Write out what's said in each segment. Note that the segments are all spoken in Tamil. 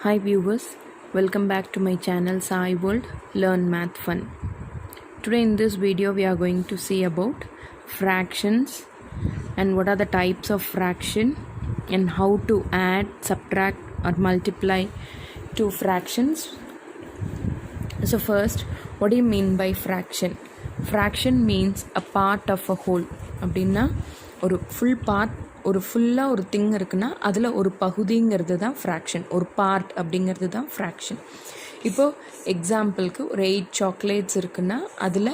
Hi viewers, welcome back to my channel Sai World Learn Math Fun. Today in this video we are going to see about fractions and what are the types of fraction and how to add, subtract or multiply two fractions. So first, what do you mean by fraction? Fraction means a part of a whole. அப்படின்னா ஒரு ஃபுல் பார்ட், ஒரு ஃபுல்லாக ஒரு திங் இருக்குன்னா அதில் ஒரு பகுதிங்கிறது தான் ஃப்ராக்ஷன், ஒரு பார்ட் அப்படிங்கிறது தான் ஃப்ராக்ஷன். இப்போது எக்ஸாம்பிளுக்கு ஒரு 8 சாக்லேட்ஸ் இருக்குன்னா அதில்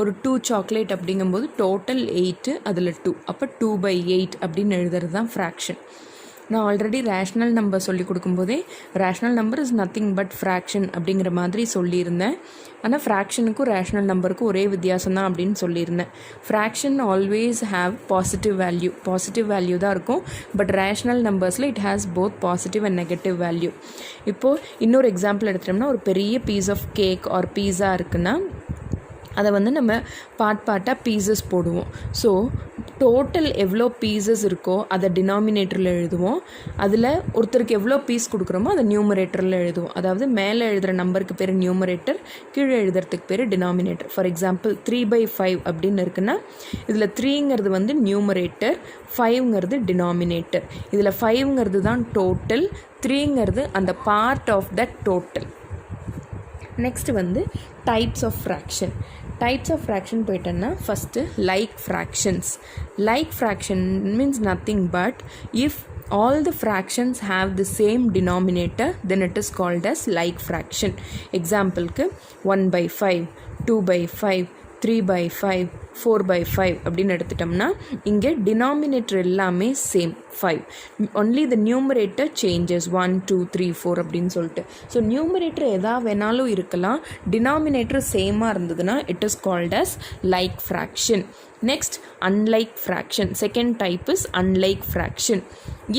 ஒரு 2 சாக்லேட் அப்படிங்கும்போது டோட்டல் 8, அதில் 2, அப்போ 2/8 அப்படின்னு எழுதுறது தான் ஃப்ராக்ஷன். நான் ஆல்ரெடி ரேஷ்னல் நம்பர் சொல்லி கொடுக்கும்போதே rational number is nothing but fraction அப்படிங்கிற மாதிரி சொல்லியிருந்தேன். ஆனால் ஃப்ராக்ஷனுக்கும் ரேஷ்னல் நம்பருக்கும் ஒரே வித்தியாசம் தான் அப்படின்னு சொல்லியிருந்தேன். Fraction always have positive value தான் இருக்கும். பட் ரேஷ்னல் நம்பர்ஸில் it has both positive and negative value. இப்போது இன்னொரு எக்ஸாம்பிள் எடுத்துட்டோம்னா, ஒரு பெரிய piece of cake or pizza இருக்குன்னா அதை நம்ம பார்ட்டாக பீசஸ் போடுவோம். ஸோ டோட்டல் எவ்வளோ பீசஸ் இருக்கோ அதை டினாமினேட்டரில் எழுதுவோம். அதில் ஒருத்தருக்கு எவ்வளோ பீஸ் கொடுக்குறோமோ அதை நியூமரேட்டரில் எழுதுவோம். அதாவது மேலே எழுதுகிற நம்பருக்கு பேர் நியூமரேட்டர், கீழே எழுதுறதுக்கு பேர் டினாமினேட்டர். ஃபார் எக்ஸாம்பிள் 3/5 அப்படின்னு இருக்குன்னா இதில் 3ங்கிறது நியூமரேட்டர், 5ங்கிறது டினாமினேட்டர். இதில் 5ங்கிறது தான் டோட்டல், 3ங்கிறது அந்த part of that total. Next types of fraction. Types of fraction போயிட்டோன்னா first like fractions. Like fraction means nothing but if all the fractions have the same denominator then it is called as like fraction. எக்ஸாம்பிளுக்கு 1/5, 2/5, 3/5, 4/5 அப்படின்னு எடுத்துட்டோம்னா இங்கே டினாமினேட்டர் எல்லாமே same 5, only the numerator changes 1, 2, 3, 4 அப்படின்னு சொல்லிட்டு. ஸோ நியூமரேட்டர் எதா வேணாலும் இருக்கலாம், டினாமினேட்டர் சேமாக இருந்ததுன்னா it is called as like fraction. Next, unlike fraction. Second type is unlike fraction.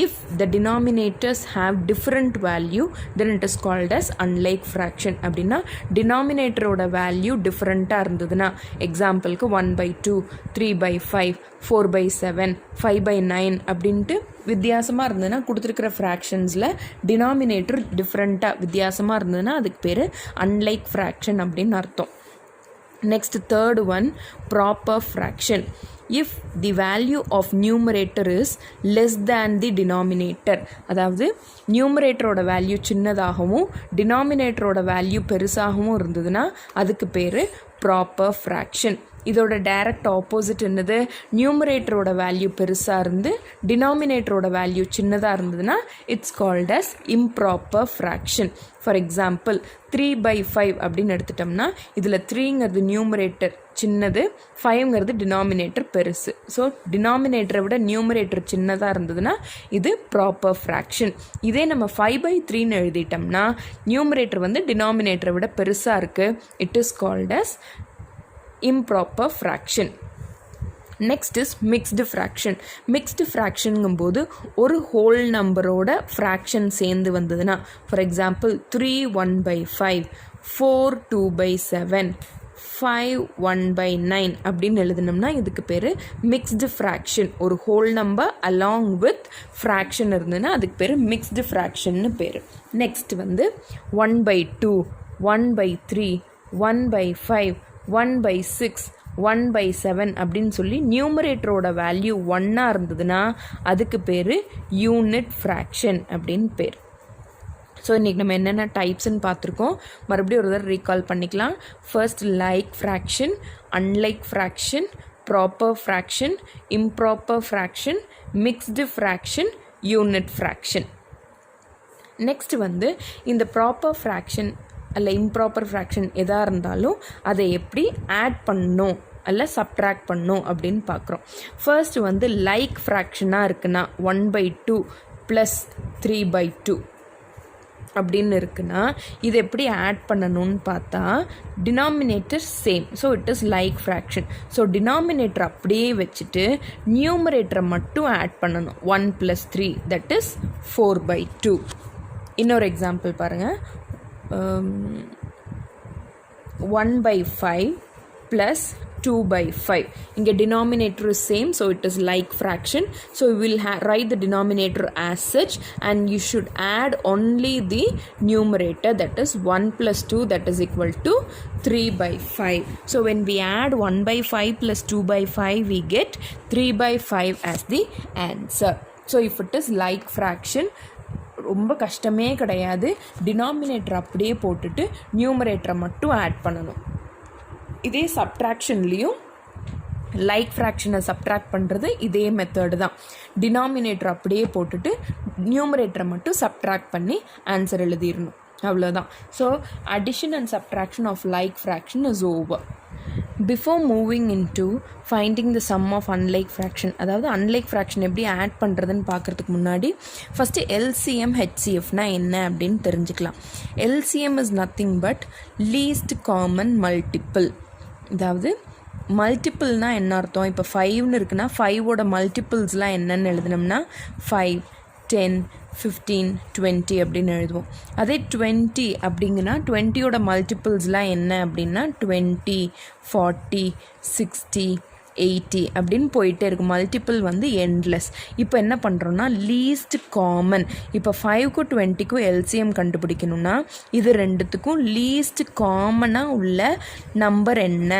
If the denominators have different value, then it is called as unlike fraction. அப்படின்னா denominator-ஓட value different-ஆ இருந்ததுன்னா, எக்ஸாம்பிளுக்கு 1/2, 3/5, 4/7, 5/9 அப்படின்ட்டு வித்தியாசமாக இருந்ததுன்னா, கொடுத்துருக்கிற ஃப்ராக்ஷன்ஸில் டினாமினேட்டர் டிஃப்ரெண்ட்டாக வித்தியாசமாக இருந்ததுன்னா அதுக்கு பேர் unlike fraction அப்படின்னு அர்த்தம். Next, third one, proper fraction. If the value of numerator is less than the denominator, அதாவது நியூமரேட்டரோட வேல்யூ சின்னதாகவும் டினாமினேட்டரோட வேல்யூ பெருசாகவும் இருந்ததுன்னா அதுக்கு பேர் ப்ராப்பர் ஃப்ராக்ஷன். இதோட டைரக்ட் ஆப்போசிட் என்னது? நியூமரேட்டரோட வேல்யூ பெருசாக இருந்து டினாமினேட்டரோட வேல்யூ சின்னதாக இருந்ததுன்னா it's called as improper fraction. For example 3/5 அப்படின்னு எடுத்துட்டோம்னா இதில் 3ங்கிறது நியூமரேட்டர் சின்னது, 5ங்கிறது டினாமினேட்டர் பெருசு. ஸோ டினாமினேட்டரை விட நியூமரேட்டர் சின்னதாக இருந்ததுன்னா இது ப்ராப்பர் ஃப்ராக்ஷன். இதே நம்ம 5/3ன்னு எழுதிட்டோம்னா நியூமரேட்டர் டினாமினேட்டரை விட பெருசாக இருக்குது, it is called as improper fraction. Next is mixed fraction. Mixed fractionங்கும்போது ஒரு ஹோல் நம்பரோட ஃப்ராக்ஷன் சேர்ந்து வந்ததுன்னா, ஃபார் எக்ஸாம்பிள் 3 1/5, 4 2/7, 5 1/9 அப்படின்னு எழுதினோம்னா இதுக்கு பேர் மிக்ஸ்டு ஃப்ராக்ஷன். ஒரு whole number along with fraction இருந்ததுன்னா அதுக்கு பேர் மிக்ஸ்டு ஃப்ராக்ஷன்னு பேர். நெக்ஸ்ட் 1/2, 1/3, 1/5, 1/6, 1/7 அப்படின்னு சொல்லி நியூமரேட்டரோட வேல்யூ 1 இருந்ததுன்னா அதுக்கு பேர் யூனிட் ஃப்ராக்ஷன் அப்படின்னு பேர். ஸோ இன்றைக்கி நம்ம என்னென்ன டைப்ஸ்ன்னு பார்த்துருக்கோம், மறுபடியும் ஒரு தடவை ரீகால் பண்ணிக்கலாம். First like fraction, unlike fraction, proper fraction, improper fraction, mixed fraction, unit fraction. Next இந்த ப்ராப்பர் ஃப்ராக்ஷன் அல்ல இம்ப்ராப்பர் ஃப்ராக்ஷன் எதாக இருந்தாலும் அதை எப்படி ஆட் பண்ணணும் அல்ல சப்ட்ராக்ட் பண்ணணும் அப்படின்னு பார்க்குறோம். ஃபர்ஸ்ட் லைக் ஃப்ராக்ஷனாக இருக்குன்னா 1/2 + 3/2 அப்படின்னு இருக்குன்னா இது எப்படி ஆட் பண்ணணும்னு பார்த்தா denominator same, so it is like fraction. So denominator அப்படியே வச்சுட்டு நியூமரேட்டரை மட்டும் ஆட் பண்ணணும். 1 + 3 தட் இஸ் 4/2. இன்னொரு எக்ஸாம்பிள் பாருங்கள், 1/5 + 2 by 5. இங்கே denominator is same, so it is like fraction. So we will write the denominator as such, and you should add only the numerator, that is 1 plus 2, that is equal to 3 by 5. So when we add 1 by 5 plus 2 by 5, we get 3 by 5 as the answer. So if it is like fraction, ரொம்ப கஷ்டமே கிடையாது. டினாமினேட்டர் அப்படியே போட்டுட்டு நியூமரேட்டரை மட்டும் ஆட் பண்ணணும். இதே சப்ட்ராக்ஷன்லேயும் லைக் ஃப்ராக்ஷனை சப்ட்ராக்ட் பண்ணுறது இதே மெத்தடு தான். டினாமினேட்டர் அப்படியே போட்டுட்டு நியூமரேட்டரை மட்டும் சப்ட்ராக்ட் பண்ணி ஆன்சர் எழுதிடணும், அவ்வளோதான். So addition and subtraction of like fraction is over. Before moving into finding the sum of unlike fraction, அதாவது அன்லைக் ஃப்ராக்ஷன் எப்படி ஆட் பண்ணுறதுன்னு பார்க்குறதுக்கு முன்னாடி ஃபஸ்ட்டு எல்சிஎம் ஹெச்சிஎஃப்னா என்ன அப்படின்னு தெரிஞ்சுக்கலாம். LCM is nothing but least common multiple. அதாவது மல்டிப்பிள்னால் என்ன அர்த்தம்? இப்போ 5ன்னு இருக்குன்னா 5ஓட மல்டிப்பிள்ஸ்லாம் என்னென்னு எழுதினோம்னா 5, 10, 15, 20 அப்படின்னு எழுதுவோம். அதே 20 அப்படிங்கன்னா 20ஓட மல்டிபிள்ஸ்லாம் என்ன அப்படின்னா 20, 40, 60, 80 அப்படின்னு போயிட்டே இருக்கும். மல்டிபிள் வந்து எண்ட்லெஸ். இப்போ என்ன பண்ணுறோன்னா லீஸ்ட் காமன். இப்போ 5க்கும் 20க்கும் எல்சிஎம் கண்டுபிடிக்கணும்னா இது ரெண்டுத்துக்கும் லீஸ்ட் காமனாக உள்ள நம்பர் என்ன,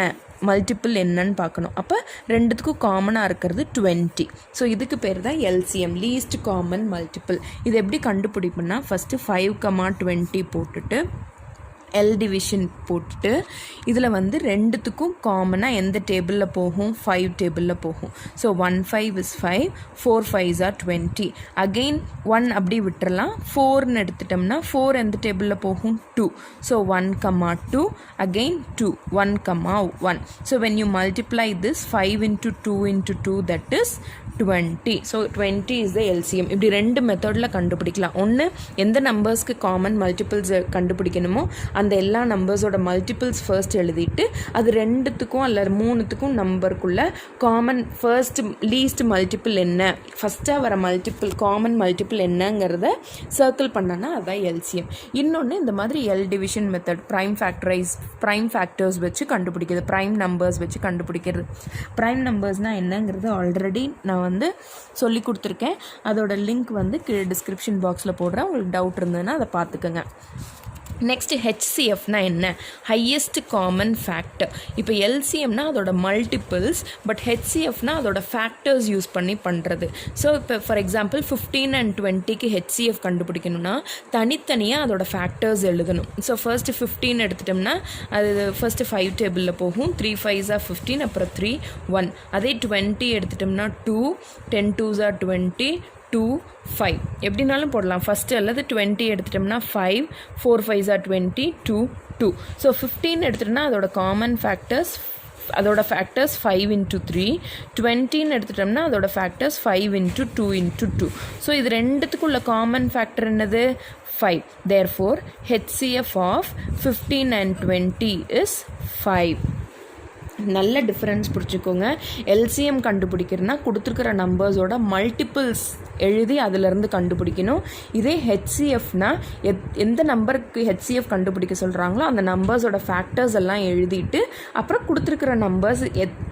மல்டிப்பிள் என்னன்னு பார்க்கணும். அப்போ ரெண்டுத்துக்கும் காமனாக இருக்கிறது 20. ஸோ இதுக்கு பேர் தான் எல்சிஎம், லீஸ்ட் காமன் மல்டிப்பிள். இது எப்படி கண்டுபிடிப்புன்னா ஃபஸ்ட்டு 5,20 போட்டுட்டு எல் டிவிஷன் போட்டுட்டு இதில் வந்து ரெண்டுத்துக்கும் காமனாக எந்த டேபிளில் போகும்? 5 டேபிளில் போகும். So 1 5 is 5, 4 5s are 20. Again 1 அப்படி விட்டுறலாம். 4ன்னு எடுத்துட்டோம்னா 4 எந்த டேபிளில் போகும்? 2. So 1,2, again 2, 1,1. So when you multiply this 5 into 2 into 2, that is 20. So 20 is the LCM. இப்படி ரெண்டு மெத்தடில் கண்டுபிடிக்கலாம். ஒன்று எந்த நம்பர்ஸ்க்கு காமன் மல்டிபிள்ஸ் கண்டுபிடிக்கணுமோ அந்த எல்லா நம்பர்ஸோட மல்டிபிள்ஸ் ஃபர்ஸ்ட் எழுதிட்டு அது ரெண்டுத்துக்கும் அல்ல மூணுத்துக்கும் நம்பருக்குள்ள காமன் ஃபர்ஸ்ட் லீஸ்ட் மல்டிபிள் என்ன, ஃபஸ்ட்டாக வர மல்டிபிள் காமன் மல்டிபிள் என்னங்கிறத சர்க்கிள் பண்ணனா அதுதான் எல்சிஎம். இன்னொன்று இந்த மாதிரி L division method, prime factors வச்சு கண்டுபிடிக்கிறது, ப்ரைம் நம்பர்ஸ் வச்சு கண்டுபிடிக்கிறது. ப்ரைம் நம்பர்ஸ்னால் என்னங்கிறது ஆல்ரெடி நான் வந்து சொல்லி கொடுத்துருக்கேன். அதோட லிங்க் வந்து கீழே டிஸ்கிரிப்ஷன் பாக்ஸில் போடுறேன். உங்களுக்கு டவுட் இருந்ததுன்னா அதை பார்த்துக்கோங்க. நெக்ஸ்ட் ஹெச்சிஎஃப்னா என்ன? Highest common factor. இப்போ எல்சிஎம்னா அதோட மல்டிபிள்ஸ், பட் ஹெச்சிஎஃப்னா அதோட ஃபேக்டர்ஸ் யூஸ் பண்ணி பண்ணுறது. ஸோ இப்போ ஃபார் எக்ஸாம்பிள் 15 and 20க்கு ஹெச்சிஎஃப் கண்டுபிடிக்கணும்னா தனித்தனியாக அதோட ஃபேக்டர்ஸ் எழுதணும். ஸோ ஃபர்ஸ்ட் 15 எடுத்துட்டோம்னா அது ஃபர்ஸ்ட் 5 டேபிளில் போகும். 3 5s are 15, அப்புறம் 3 1. அதே 20 எடுத்துட்டோம்னா 2, 10 2s are 20, 2 5 எப்படினாலும் போடலாம். ஃபஸ்ட்டு அல்லது 20 எடுத்துட்டோம்னா 5, 4 5s are 20, 2 2. ஸோ 15 எடுத்துட்டோம்னா அதோட காமன் ஃபேக்டர்ஸ், அதோட ஃபேக்டர்ஸ் 5 into 3. 20ன்னு எடுத்துட்டோம்னா அதோட ஃபேக்டர்ஸ் 5 into 2 into 2. ஸோ இது ரெண்டுத்துக்குள்ள காமன் ஃபேக்டர் என்னது? 5. Therefore HCF of 15 and 20 is 5. நல்ல டிஃப்ரென்ஸ் பிடிச்சிக்கோங்க. எல்சிஎம் கண்டுபிடிக்கிறதுனா கொடுத்துருக்கிற நம்பர்ஸோட மல்டிபிள்ஸ் எழுதி அதிலேருந்து கண்டுபிடிக்கணும். இதே ஹெச்சிஎஃப்னா எந்த நம்பருக்கு ஹெச்சிஎஃப் கண்டுபிடிக்க சொல்கிறாங்களோ அந்த நம்பர்ஸோட ஃபேக்டர்ஸ் எல்லாம் எழுதிட்டு அப்புறம் கொடுத்துருக்கிற நம்பர்ஸ்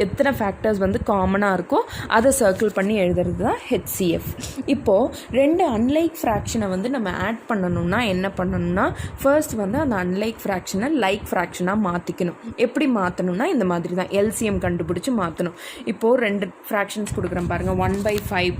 எத்தனை ஃபேக்டர்ஸ் வந்து காமனாக இருக்கோ அதை சர்க்கிள் பண்ணி எழுதுறது தான் ஹெச்சிஎஃப். இப்போது ரெண்டு அன்லைக் ஃப்ராக்ஷனை வந்து நம்ம ஆட் பண்ணணும்னா என்ன பண்ணணும்னா ஃபர்ஸ்ட் வந்து அந்த அன்லைக் ஃப்ராக்ஷனை லைக் ஃப்ராக்ஷனாக மாற்றிக்கணும். எப்படி மாற்றணும்னா இந்த மாதிரி தான் எல்சிஎம் கண்டுபிடிச்சு மாற்றணும். இப்போது ரெண்டு ஃப்ராக்ஷன்ஸ் கொடுக்குறேன் பாருங்கள். 1/5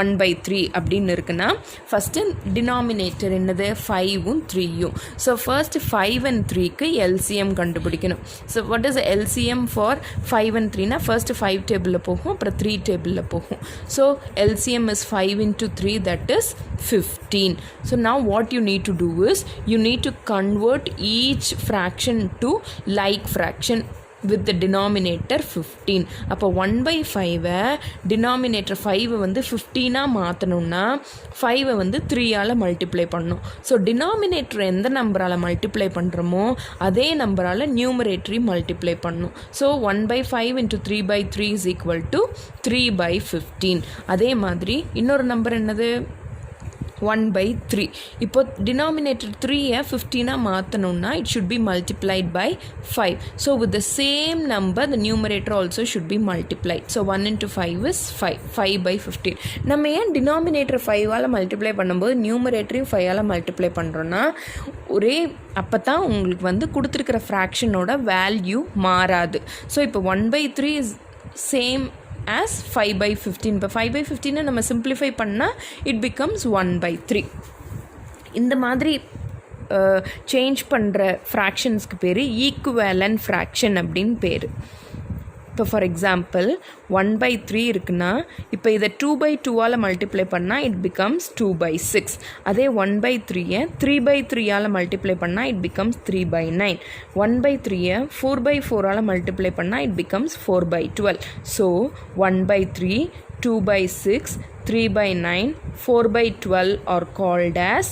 + 1/3 அப்படின்னு இருக்குன்னா ஃபஸ்ட்டு டினாமினேட்டர் என்னது? 5ம் 3யும். ஸோ ஃபர்ஸ்ட் 5 and 3க்கு எல்சிஎம் கண்டுபிடிக்கணும். So what is LCM for 5 and 3னா ஃபர்ஸ்ட் 5 டேபிளில் போகும், அப்புறம் 3 டேபிளில் போகும். So LCM is 5 into 3, that is 15. So now what you need to do is you need to convert each fraction to like fraction with the denominator 15. அப்போ 1/5 டினாமினேட்டர் 5 வந்து 15 மாற்றணும்னா 5 வந்து 3ஆல் மல்டிப்ளை பண்ணணும். ஸோ டினாமினேட்டர் எந்த நம்பரால் மல்டிப்ளை பண்ணுறோமோ அதே நம்பரால் நியூமரேட்டரி மல்டிப்ளை பண்ணணும். So 1/5 into 3/3 is equal to 3/15. அதே மாதிரி இன்னொரு நம்பர் என்னது? 1/3. இப்போ denominator 3 15 மாற்றணும்னா it should be multiplied by 5. So with the same number the numerator also should be multiplied. So 1 into 5 is 5. 5/15. நம்ம ஏன் denominator 5ஆல் மல்டிப்ளை பண்ணும்போது நியூமரேட்டரையும் 5ஆல் மல்டிப்ளை பண்ணுறோன்னா ஒரே அப்போ தான் உங்களுக்கு வந்து கொடுத்துருக்கிற ஃப்ராக்ஷனோட வேல்யூ மாறாது. ஸோ இப்போ 1/3 இஸ் சேம் as 5/15. இப்போ 5/15 நம்ம சிம்பிளிஃபை பண்ணால் it becomes 1/3. இந்த மாதிரி சேஞ்ச் பண்ணுற ஃப்ராக்ஷன்ஸ்க்கு பேர் ஈக்குவேலன்ட் ஃப்ராக்ஷன் அப்படின்னு பேர். இப்போ ஃபார் எக்ஸாம்பிள் 1/3 இருக்குன்னா இப்போ இதை 2/2ஆல் மல்டிப்ளை பண்ணால் இட் பிகம்ஸ் 2/6. அதே 1/3 3/3ஆல் மல்டிப்ளை பண்ணால் இட் பிகம்ஸ் 3/9. 1/3 4/4ஆல் மல்டிப்ளை பண்ணால் it becomes 4/12. So 1/3, 2/6, 3/9, 4/12 are called as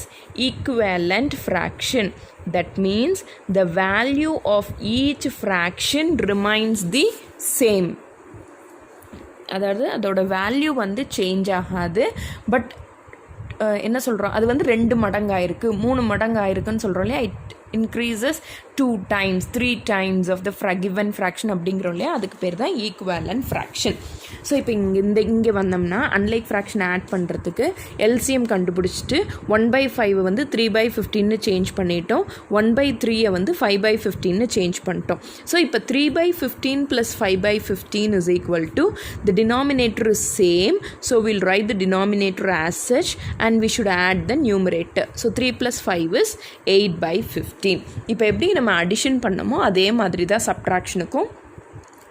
equivalent fraction. That means the value of each fraction remains the same. அதாவது அதோட வேல்யூ வந்து சேஞ்ச் ஆகாது. பட் என்ன சொல்கிறோம், அது வந்து 2 மடங்காயிருக்கு 3 மடங்காயிருக்குன்னு சொல்கிறோம் இல்லையா. It increases 2 times 3 times of the given fraction அப்படிங்கிறோம் இல்லையா. அதுக்கு பேர் தான் ஈக்குவேலன்ட் ஃப்ராக்ஷன். ஸோ இப்போ இங்கே வந்தோம்னா அன்லைக் ஃப்ராக்ஷன் ஆட் பண்ணுறதுக்கு எல்சிஎம் கண்டுபிடிச்சிட்டு 1/5 வந்து 3/15 சேஞ்ச் பண்ணிட்டோம். 1/3 வந்து 5/15 சேஞ்ச் பண்ணிட்டோம். ஸோ இப்போ 3/15 + 5/15 is equal to the denominator is same. So we'll write the denominator as such and we should add the numerator. So 3 + 5 is 8/15. இப்போ எப்படி நம்ம அடிஷன் பண்ணமோ அதே மாதிரி தான் சப்ட்ராக்ஷனுக்கும்.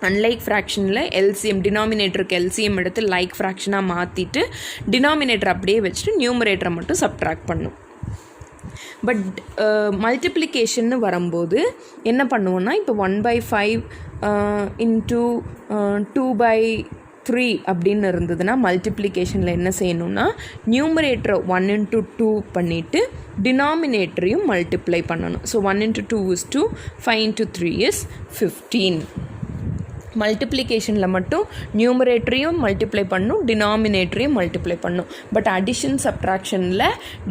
அன்லைக் ஃப்ராக்ஷனில் எல்சிஎம் டினாமினேட்டருக்கு எல்சிஎம் எடுத்து லைக் ஃப்ராக்ஷனாக மாற்றிட்டு டினாமினேட்டர் அப்படியே வச்சுட்டு நியூமரேட்டரை மட்டும் சப்ட்ராக்ட் பண்ணும். பட் மல்டிப்ளிகேஷன்னு வரும்போது என்ன பண்ணுவோன்னா இப்போ 1/5 இன்ட்டு 2/3 அப்படின்னு இருந்ததுன்னா மல்டிப்ளிகேஷனில் என்ன செய்யணும்னா நியூமரேட்டரை 1 into 2 பண்ணிவிட்டு டினாமினேட்டரையும் மல்டிப்ளை பண்ணணும். So 1 into 2 is 2, 5 into 3 is 15. மல்டிப்ளிகேஷனில் மட்டும் நியூமரேட்டரையும் மல்டிப்ளை பண்ணும் டினாமினேட்டரையும் மல்டிப்ளை பண்ணும். பட் அடிஷன் சப்ட்ராக்ஷனில்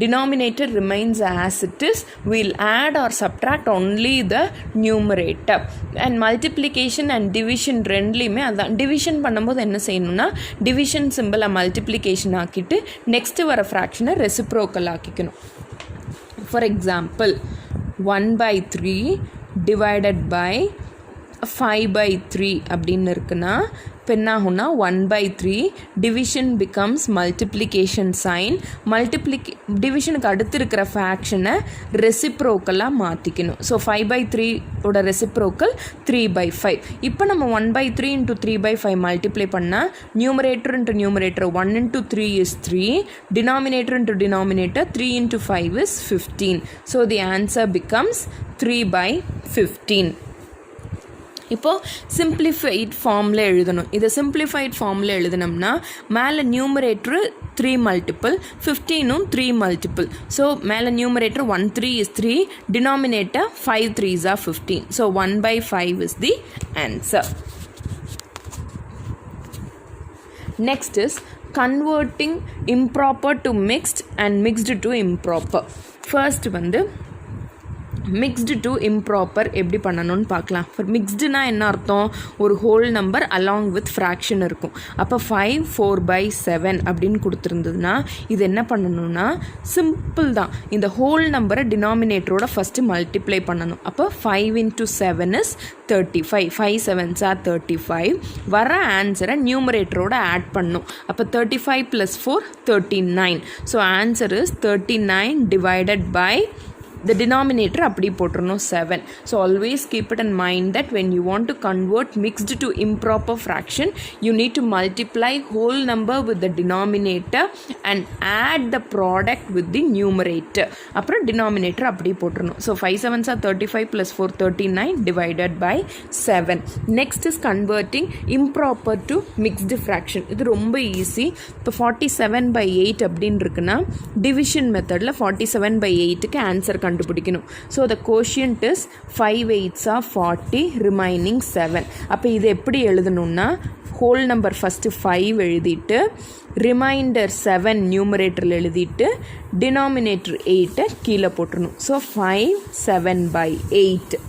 denominator remains as it is. Will add or subtract only the numerator. And multiplication and division ரெண்டுலேயுமே அதான். டிவிஷன் பண்ணும்போது என்ன செய்யணும்னா டிவிஷன் சிம்பிளை மல்டிப்ளிகேஷன் ஆக்கிட்டு நெக்ஸ்ட்டு வர ஃப்ராக்ஷனை ரெசிப்ரோக்கல் ஆக்கிக்கணும். ஃபார் எக்ஸாம்பிள் 1/3 டிவைடட் பை 5/3 அப்படின்னு இருக்குன்னா இப்போ என்ன ஆகும்னா 1/3 டிவிஷன் பிகம்ஸ் மல்டிப்ளிகேஷன் சைன். டிவிஷனுக்கு அடுத்து இருக்கிற ஃப்ராக்ஷனை ரெசிப்ரோக்கலாக மாற்றிக்கணும். So 5/3 reciprocal 3/5. இப்போ நம்ம 1/3 into 3/5 மல்டிப்ளை பண்ணால் numerator into numerator 1 into 3 is 3, denominator into denominator 3 into 5 is 15. So the answer becomes 3/15. இப்போது சிம்பிளிஃபைட் ஃபார்மில் எழுதணும். இதை சிம்பிளிஃபைட் ஃபார்மில் எழுதினோம்னா மேலே நியூமரேட்ரு 3 மல்டிபிள் 15ம் 3 மல்டிபிள். ஸோ மேலே numerator 1/3 is 3, denominator 5 3s are 15. So 1/5 is the answer. Next is converting improper to mixed and mixed to improper. First வந்து மிக்ஸ்டு டு இம்ப்ராப்பர் எப்படி பண்ணணும்னு பார்க்கலாம். ஃபார் மிக்ஸ்டுனா என்ன அர்த்தம், ஒரு whole number along with fraction இருக்கும். அப்போ 5 4/7 அப்படின்னு கொடுத்துருந்ததுன்னா இது என்ன பண்ணணும்னா சிம்பிள் தான். இந்த ஹோல் நம்பரை டினாமினேட்டரோட ஃபஸ்ட்டு மல்டிப்ளை பண்ணணும். அப்போ 5 into 7 is 35. 5 7s are 35. வர ஆன்சரை நியூமரேட்டரோட ஆட் பண்ணும். அப்போ 35 + 4 39. So answer is 39 divided by the denominator அப்படி போட்டுறணும் 7. So always keep it in mind that when you want to convert mixed to improper fraction, you need to multiply whole number with the denominator and add the product with the numerator. அப்புறம் denominator அப்படி போட்டுறணும். So 5 7s are 35 + 4 39 divided by 7. Next is converting improper to mixed fraction. இது ரொம்ப ஈஸி. இப்போ 47/8 அப்படின்னு இருக்குன்னா டிவிஷன் மெத்தடில் 47/8க்கு ஆன்சர் கண்டுபிடிக்கணும். So the quotient is 5 8s are 40 remaining 7. அப்போ இது எப்படி எழுதணும்னா ஹோல் நம்பர் ஃபஸ்ட்டு 5 எழுதிட்டு ரிமைண்டர் 7 நியூமரேட்டரில் எழுதிட்டு டினாமினேட்டர் 8 கீழே போட்டுருணும். ஸோ 5 7/8.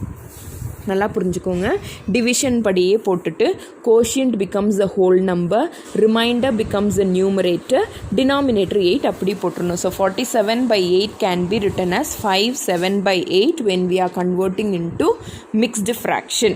நல்லா புரிஞ்சுக்கோங்க. டிவிஷன் படியே போட்டுட்டு quotient becomes the whole number, remainder becomes the numerator, denominator 8 அப்படி போட்டுருணும். So 47/8 can be written as 5 7/8 when we are converting into mixed fraction.